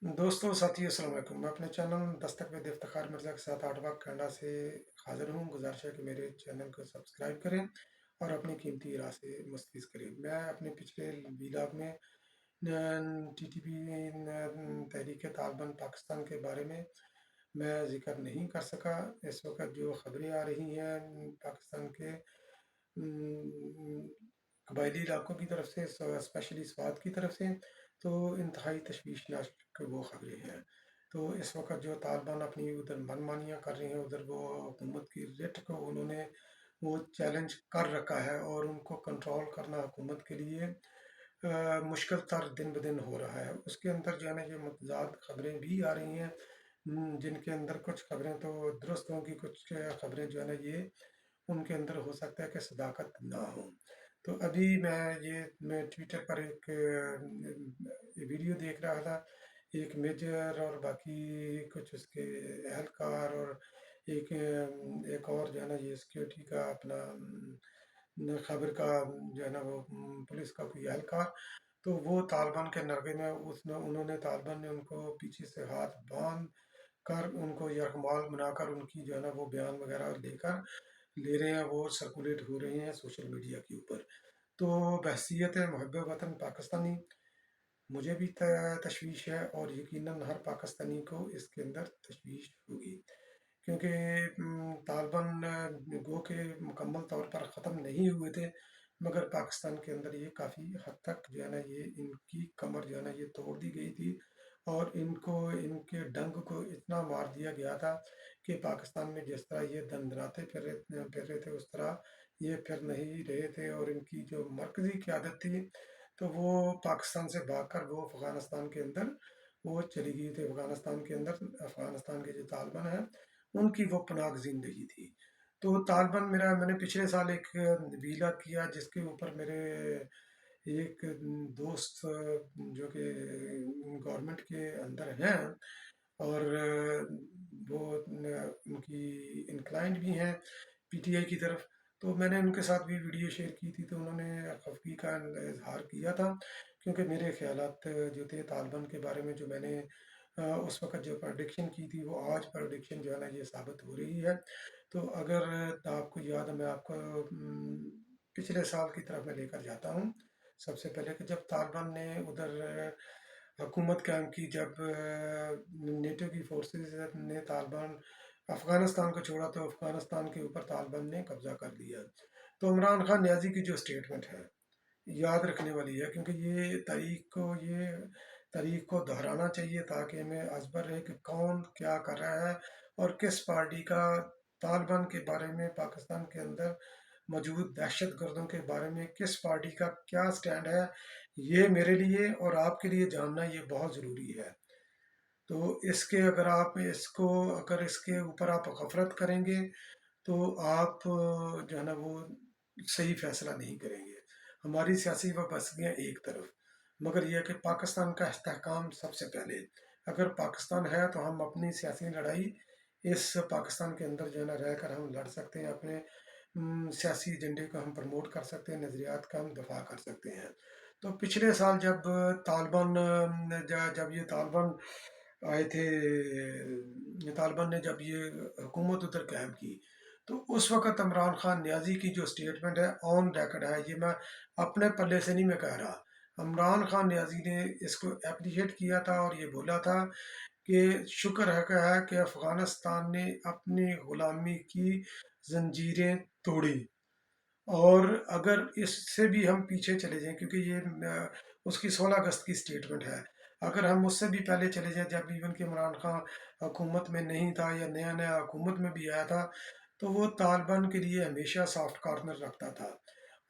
दोस्तों साथियों अस्सलाम वालेकुम। मैं अपने चैनल दस्तक विद इफ्तिखार मिर्ज़ा के साथ आर्टवर्क कनाडा से हाज़िर हूँ। गुज़ारिश है कि मेरे चैनल को सब्सक्राइब करें और अपनी कीमती राय से मुस्तफ़ीज़ करें। मैं अपने पिछले व्लॉग में टीटीपी तहरीक तालिबान पाकिस्तान के बारे में मैं ज़िक्र नहीं कर सका। इस वक्त जो ख़बरें आ रही हैं पाकिस्तान के कबायली इलाकों की तरफ से, स्पेशली स्वात की तरफ से, तो इंतहाई तशवीशनाक वो ख़बरें हैं। तो इस वक्त जो तालिबान अपनी उधर मनमानियाँ कर रहे हैं, उधर वो हुकूमत की रिट को उन्होंने वो चैलेंज कर रखा है और उनको कंट्रोल करना हुकूमत के लिए मुश्किल तर दिन ब दिन हो रहा है। उसके अंदर जो है ना ये मतज़ाद ख़बरें भी आ रही हैं, जिनके अंदर कुछ ख़बरें तो दुरुस्त होंगी, कुछ ख़बरें जो है ना ये उनके अंदर हो सकता है कि सदाकत ना हो। तो अभी मैं ट्विटर पर एक वीडियो देख रहा था। एक मेजर और बाकी कुछ उसके एहलकार और एक और जो है ना ये सिक्योरिटी का अपना खबर का जो है ना वो पुलिस का कोई एहलकार, तो वो तालिबान के नरगे में उसने उन्होंने तालिबान ने उनको पीछे से हाथ बांध कर उनको यरगमाल बनाकर उनकी जो है ना वो बयान वगैरह लेकर ले रहे हैं, वो सर्कुलेट हो रहे हैं सोशल मीडिया के ऊपर। तो बहसीत मुहब्ब वतन पाकिस्तानी मुझे भी तशवीश है और यकीनन हर पाकिस्तानी को इसके अंदर तशवीश होगी, क्योंकि तालिबान गो के मुकम्मल तौर पर ख़त्म नहीं हुए थे, मगर पाकिस्तान के अंदर ये काफ़ी हद तक जो है ना ये इनकी कमर जो है ना ये तोड़ दी गई थी और इनको इनके डंक को इतना मार दिया गया था कि पाकिस्तान में जिस तरह ये दंदनाते फिर रहे थे उस तरह ये फिर नहीं रहे थे। और इनकी जो मरकज़ी क़यादत थी तो वो पाकिस्तान से भागकर वो अफ़गानिस्तान के अंदर वो चली गई थी। अफ़गानिस्तान के अंदर अफ़गानिस्तान के जो तालिबान हैं उनकी वो पनाह ज़िंदगी थी। तो तालिबान मैंने पिछले साल एक वीला किया जिसके ऊपर मेरे एक दोस्त जो कि गवर्नमेंट के अंदर हैं और वो उनकी इंक्लाइंड भी हैं पीटीआई की तरफ। तो मैंने उनके साथ भी वीडियो शेयर की थी, तो उन्होंने खफगी का इजहार किया था, क्योंकि मेरे ख्यालात जो थे तालिबान के बारे में जो मैंने उस वक्त जो प्रेडिक्शन की थी वो आज प्रेडिक्शन जो है ना ये साबित हो रही है। तो अगर आपको याद है मैं आपको पिछले साल की तरफ मैं लेकर जाता हूँ। सबसे पहले कि जब तालिबान ने उधर हुकूमत कायम की, जब नेटो की फोर्सेस ने तालिबान अफ़गानिस्तान को छोड़ा तो अफ़गानिस्तान के ऊपर तालिबान ने कब्ज़ा कर लिया। तो इमरान खान न्याजी की जो स्टेटमेंट है याद रखने वाली है, क्योंकि ये तारीख को दोहराना चाहिए ताकि हमें अजबर रहे कि कौन क्या कर रहा है और किस पार्टी का तालिबान के बारे में, पाकिस्तान के अंदर मौजूद दहशत गर्दों के बारे में किस पार्टी का क्या स्टैंड है। ये मेरे लिए और आपके लिए जानना ये बहुत ज़रूरी है। तो इसके अगर आप इसको अगर इसके ऊपर आप गफलत करेंगे तो आप जो है ना वो सही फैसला नहीं करेंगे। हमारी सियासी वाबस्तगियाँ एक तरफ, मगर यह कि पाकिस्तान का इस्तेहकाम सबसे पहले। अगर पाकिस्तान है तो हम अपनी सियासी लड़ाई इस पाकिस्तान के अंदर जो है ना रह कर हम लड़ सकते हैं, अपने सियासी एजेंडे को हम प्रमोट कर सकते हैं, नज़रियात का हम दफा कर सकते हैं। तो पिछले साल जब तालिबान जब ये तालिबान आए थे, तालिबान ने जब ये हुकूमत उधर कायम की, तो उस वक़्त इमरान खान न्याजी की जो स्टेटमेंट है ऑन रिकॉर्ड है, ये मैं अपने पल्ले से नहीं मैं कह रहा। इमरान खान न्याजी ने इसको एप्रिशिएट किया था और ये बोला था कि शुक्र है कि अफ़गानिस्तान ने अपनी ग़ुलामी की ज़ंजीरें तोड़ी। और अगर इससे भी हम पीछे चले जाएँ, क्योंकि ये उसकी 16 अगस्त की स्टेटमेंट है। अगर हम उससे भी पहले चले जाएँ, जब इवन कि इमरान खान हुकूमत में नहीं था या नया-नया हुकूमत में भी आया था, तो वो तालिबान के लिए हमेशा सॉफ्ट कॉर्नर रखता था।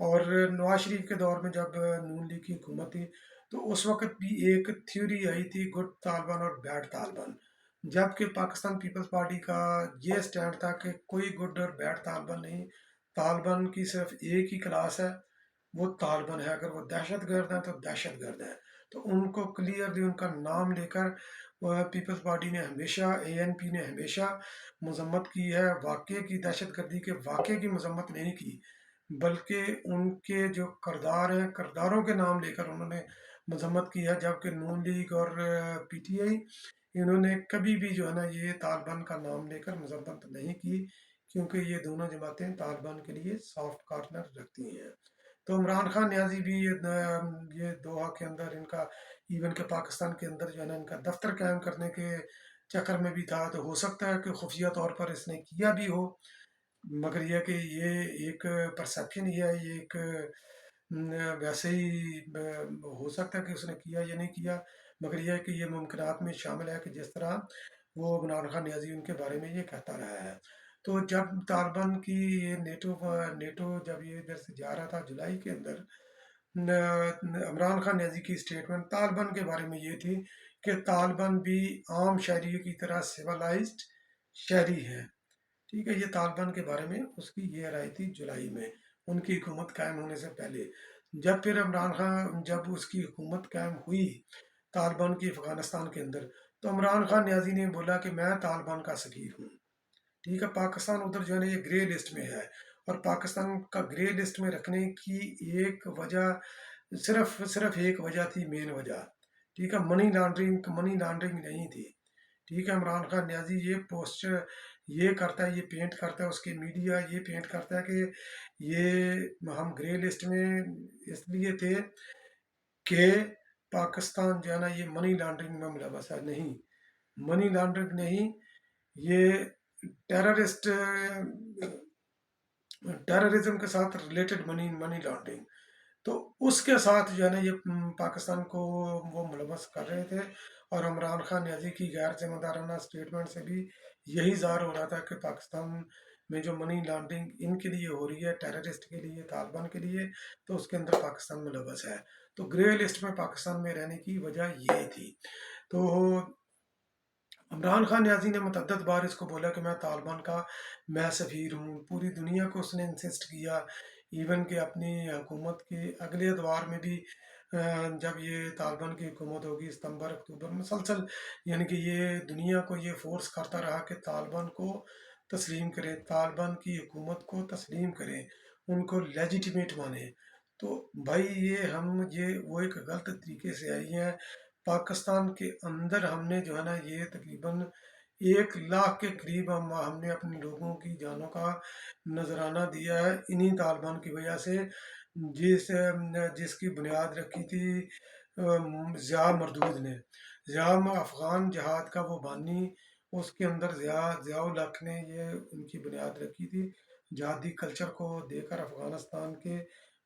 और नवाज शरीफ के दौर में जब नून लीग की हुकूमत थी, तो उस वक़्त भी एक थ्योरी आई थी गुड तालिबान और बैड तालिबान। जबकि पाकिस्तान पीपल्स पार्टी का ये स्टैंड था कि कोई गुड और बैड तालिबान नहीं, तालिबान की सिर्फ एक ही क्लास है, वो तालिबान है। अगर वो दहशतगर्द हैं तो दहशतगर्द हैं। तो उनको क्लियरली उनका नाम लेकर पीपल्स पार्टी ने हमेशा, एएनपी ने हमेशा मजम्मत की है। वाकई की दहशतगर्दी के वाकई की मजम्मत नहीं की, बल्कि उनके जो करदार हैं, करदारों के नाम लेकर उन्होंने मजम्मत की है, जबकि नून लीग और पीटीआई इन्होंने कभी भी जो है ना ये तालिबान का नाम लेकर मजम्मत नहीं की, क्योंकि ये दोनों जमातें तालिबान के लिए सॉफ्ट कॉर्नर रखती हैं। तो इमरान खान न्याजी भी ये दोहा के अंदर इनका, इवन के पाकिस्तान के अंदर जो है ना इनका दफ्तर कायम करने के चक्कर में भी था। तो हो सकता है कि खुफिया तौर पर इसने किया भी हो, मगर यह कि ये एक परसेप्शन ही है, ये एक वैसे ही हो सकता है कि उसने किया या नहीं किया, मगर यह है कि ये मुमकिनात में शामिल है कि जिस तरह वो इमरान खान नियाजी उनके बारे में ये कहता रहा है। तो जब तालिबान की ये नेटो नेटो जब ये इधर से जा रहा था जुलाई के अंदर, इमरान खान नियाजी की स्टेटमेंट तालिबान के बारे में ये थी कि तालिबान भी आम शहरी की तरह सिविलाइज्ड शहरी है। ठीक है, ये तालिबान के बारे में उसकी ये राय थी जुलाई में, उनकी हुकूमत कायम होने से पहले। जब फिर इमरान खान, जब उसकी हुकूमत कायम हुई तालिबान की अफगानिस्तान के अंदर, तो इमरान खान न्याजी ने बोला कि मैं तालिबान का सफीर हूँ। ठीक है, पाकिस्तान उधर जो है ना ये ग्रे लिस्ट में है, और पाकिस्तान का ग्रे लिस्ट में रखने की एक वजह, सिर्फ सिर्फ एक वजह थी, मेन वजह। ठीक है, मनी लॉन्ड्रिंग नहीं थी। ठीक है, इमरान खान न्याजी ये पोस्टर ये करता है, ये पेंट करता है, उसके मीडिया ये पेंट करता है कि ये हम ग्रे लिस्ट में इसलिए थे कि पाकिस्तान जो है ना ये मनी लॉन्ड्रिंग में मुलवस है। नहीं, मनी लॉन्ड्रिंग नहीं, ये टेररिस्ट टेररिज्म के साथ रिलेटेड मनी मनी लॉन्ड्रिंग, तो उसके साथ जो है ना ये पाकिस्तान को वो मुलवस कर रहे थे। और इमरान खान न्याजी की गैर जिम्मेदाराना स्टेटमेंट से भी यही ज़ाहिर हो रहा था कि पाकिस्तान में जो मनी लॉन्ड्रिंग इनके लिए हो रही है, टेररिस्ट के लिए, तालिबान के लिए, तो उसके अंदर पाकिस्तान मुलवस है। तो ग्रे लिस्ट में पाकिस्तान में रहने की वजह ये थी। तो इमरान खान न्याजी ने मुतद्दद बार इसको बोला कि मैं तालिबान का मैं सफ़ीर हूँ, पूरी दुनिया को उसने इंसिस्ट किया। इवन कि अपनी हुकूमत के अगले अदवार में भी जब ये तालिबान की हुकूमत होगी सितंबर अक्टूबर मुसलसल, यानी कि ये दुनिया को ये फोर्स करता रहा कि तालिबान को तस्लीम करें, तालिबान की हुकूमत को तस्लीम करें, उनको लेजिटिमेट माने। तो भाई ये वो एक गलत तरीके से आई हैं। पाकिस्तान के अंदर हमने जो है ना ये तकरीबन 1 लाख के करीब हमने अपने लोगों की जानों का नजराना दिया है इन्हीं तालिबान की वजह से, जिसकी बुनियाद रखी थी ज़िया मरदूद ने। अफगान जहाद का वो बानी, उसके अंदर ज़ियाउल हक ने ये उनकी बुनियाद रखी थी। जहादी कल्चर को देकर अफगानिस्तान के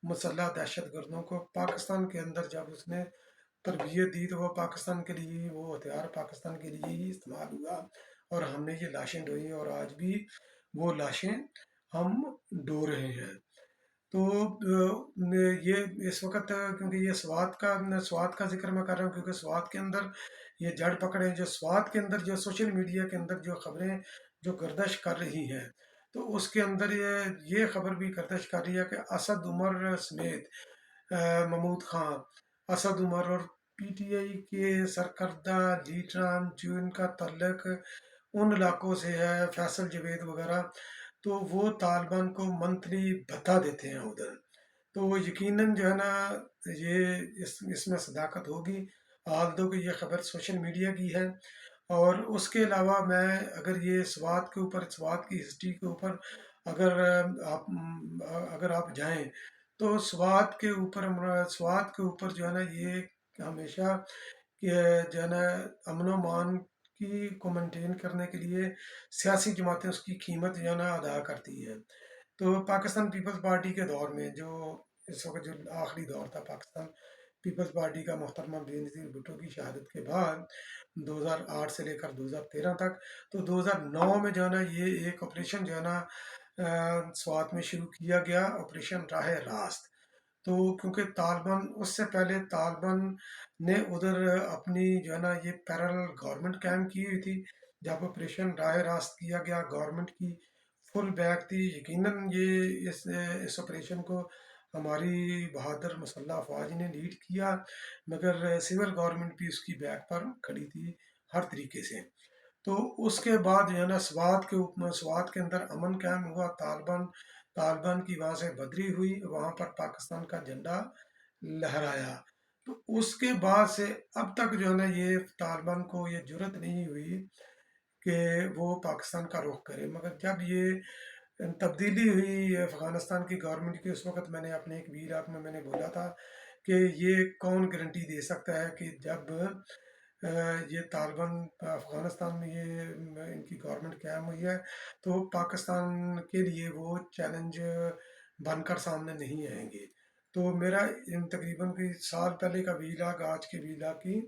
मुसल्ह दहशत गर्दों को पाकिस्तान के अंदर जब उसने तरबियत दी, तो वो पाकिस्तान के लिए, वो हथियार पाकिस्तान के लिए ही इस्तेमाल हुआ, और हमने ये लाशें ढोई, और आज भी वो लाशें हम ढो रहे हैं। तो ये इस वक्त, क्योंकि ये स्वात का जिक्र मैं कर रहा हूँ, क्योंकि स्वात के अंदर ये जड़ पकड़े, जो स्वात के अंदर जो सोशल मीडिया के अंदर जो खबरें जो गर्दिश कर रही हैं, तो उसके अंदर ये खबर भी गर्दिश कर रही है कि असद उमर समेत महमूद खां, असद उमर और पीटीआई के सरकर्दा लीडरान जो इनका तल्लक उन इलाकों से है, फैसल जवेद वगैरह, तो वो तालिबान को मंथली भत्ता देते हैं उधर। तो यकीनन जो है ना ये इसमें सदाकत होगी, आल दो कि ये खबर सोशल मीडिया की है। और उसके अलावा मैं, अगर ये स्वात के ऊपर, स्वात की हिस्ट्री के ऊपर अगर अगर आप जाएं, तो स्वात के ऊपर जो है ना ये हमेशा कि जो है ना अमन मान की को मेंटेन करने के लिए सियासी जमातें उसकी कीमत जो है ना अदा करती हैं। तो पाकिस्तान पीपल्स पार्टी के दौर में, जो इस वक्त जो आखिरी दौर था पाकिस्तान पीपल्स पार्टी का, मोहतरमा बेनज़ीर भुट्टो की शहादत के बाद 2008 से लेकर 2013 तक, तो 2009 में जो है ना ये एक ऑपरेशन जो है ना स्वात में शुरू किया गया, ऑपरेशन राह रास्त। तो क्योंकि तालिबान, उससे पहले तालिबान ने उधर अपनी जो है ना ये पैरेलल गवर्नमेंट कायम की हुई थी। जब ऑपरेशन राह रास्त किया गया, गवर्नमेंट की फुल बैक थी। यकीनन ये इस ऑपरेशन को हमारी बहादुर मुसल्ह अफवाज ने लीड किया, मगर सिविल गवर्नमेंट भी उसकी बैक पर खड़ी थी हर तरीके से। तो उसके बाद जो है ना स्वात के अंदर अमन कायम हुआ, तालिबान तालिबान की वहाँ से बदरी हुई, वहाँ पर पाकिस्तान का झंडा लहराया। تو اس کے بعد سے اب تک جو ہے نا یہ طالبان کو یہ جرت نہیں ہوئی کہ وہ پاکستان کا رخ کرے، مگر جب یہ تبدیلی ہوئی افغانستان کی گورنمنٹ کی، اس وقت میں نے اپنے ایک ویلاگ میں نے بولا تھا کہ یہ کون گارنٹی دے سکتا ہے کہ جب یہ طالبان افغانستان میں یہ ان کی گورنمنٹ قائم ہوئی ہے تو پاکستان کے لیے وہ چیلنج بن کر سامنے نہیں آئیں گے۔ تو میرا تقریباً کوئی سال پہلے کا ویلاگ آج کے ویلاگ کی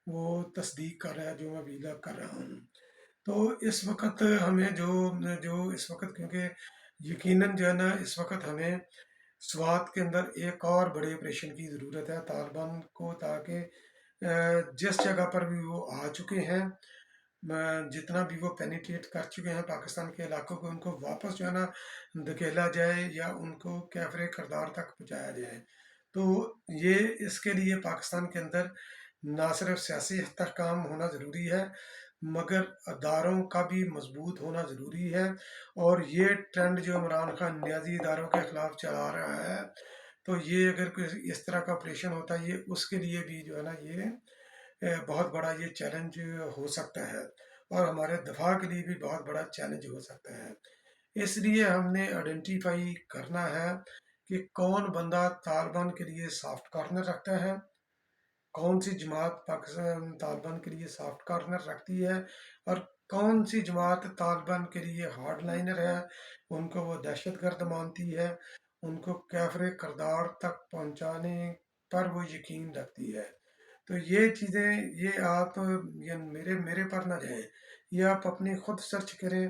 وہ تصدیق کر رہا ہے جو میں ویلاگ کر رہا ہوں۔ تو اس وقت ہمیں جو جو اس وقت کیونکہ یقیناً جو ہے نا اس وقت ہمیں سوات کے اندر ایک اور بڑے آپریشن کی ضرورت ہے طالبان کو، تاکہ جس جگہ پر بھی وہ آ چکے ہیں، جتنا بھی وہ پینیٹریٹ کر چکے ہیں پاکستان کے علاقوں کو، ان کو واپس جو ہے نا دھکیلا جائے یا ان کو کیفر کردار تک پہنچایا جائے۔ تو یہ اس کے لیے پاکستان کے اندر نہ صرف سیاسی استحکام ہونا ضروری ہے، مگر اداروں کا بھی مضبوط ہونا ضروری ہے۔ اور یہ ٹرینڈ جو عمران خان نیازی اداروں کے خلاف چلا رہا ہے، تو یہ اگر کوئی اس طرح کا آپریشن ہوتا ہے، یہ اس کے لیے بھی جو ہے نا یہ بہت بڑا یہ چیلنج ہو سکتا ہے، اور ہمارے دفاع کے لیے بھی بہت بڑا چیلنج ہو سکتا ہے۔ اس لیے ہم نے آئیڈینٹیفائی کرنا ہے کہ کون بندہ طالبان کے لیے سافٹ کارنر رکھتا ہے، کون سی جماعت پاکستان طالبان کے لیے سافٹ کارنر رکھتی ہے، اور کون سی جماعت طالبان کے لیے ہارڈ لائنر ہے، ان کو وہ دہشت گرد مانتی ہے، ان کو کیفر کردار تک پہنچانے پر وہ یقین رکھتی ہے۔ تو یہ چیزیں یہ آپ یہ میرے پر نہ جائیں، یہ آپ اپنی خود سرچ کریں،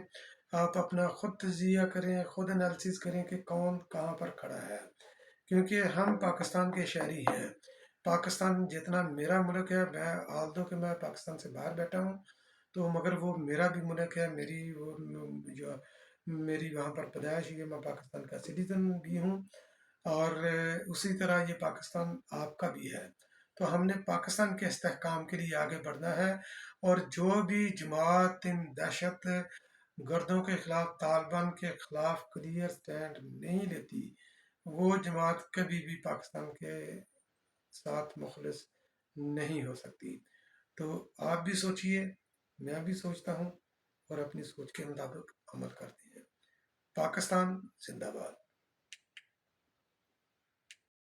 آپ اپنا خود تجزیہ کریں، خود انالیسس کریں کہ کون کہاں پر کھڑا ہے، کیونکہ ہم پاکستان کے شہری ہیں۔ پاکستان جتنا میرا ملک ہے، میں آلدو کہ میں پاکستان سے باہر بیٹھا ہوں، تو مگر وہ میرا بھی ملک ہے، میری وہ جو میری وہاں پر پیدائش ہوئی ہے، میں پاکستان کا سٹیزن بھی ہوں، اور اسی طرح یہ پاکستان آپ کا بھی ہے۔ تو ہم نے پاکستان کے استحکام کے لیے آگے بڑھنا ہے، اور جو بھی جماعت ان دہشت گردوں کے خلاف، طالبان کے خلاف کلیئر سٹینڈ نہیں لیتی، وہ جماعت کبھی بھی پاکستان کے ساتھ مخلص نہیں ہو سکتی۔ تو آپ بھی سوچئے، میں بھی سوچتا ہوں، اور اپنی سوچ کے مطابق عمل کرتے ہیں۔ پاکستان زندہ باد۔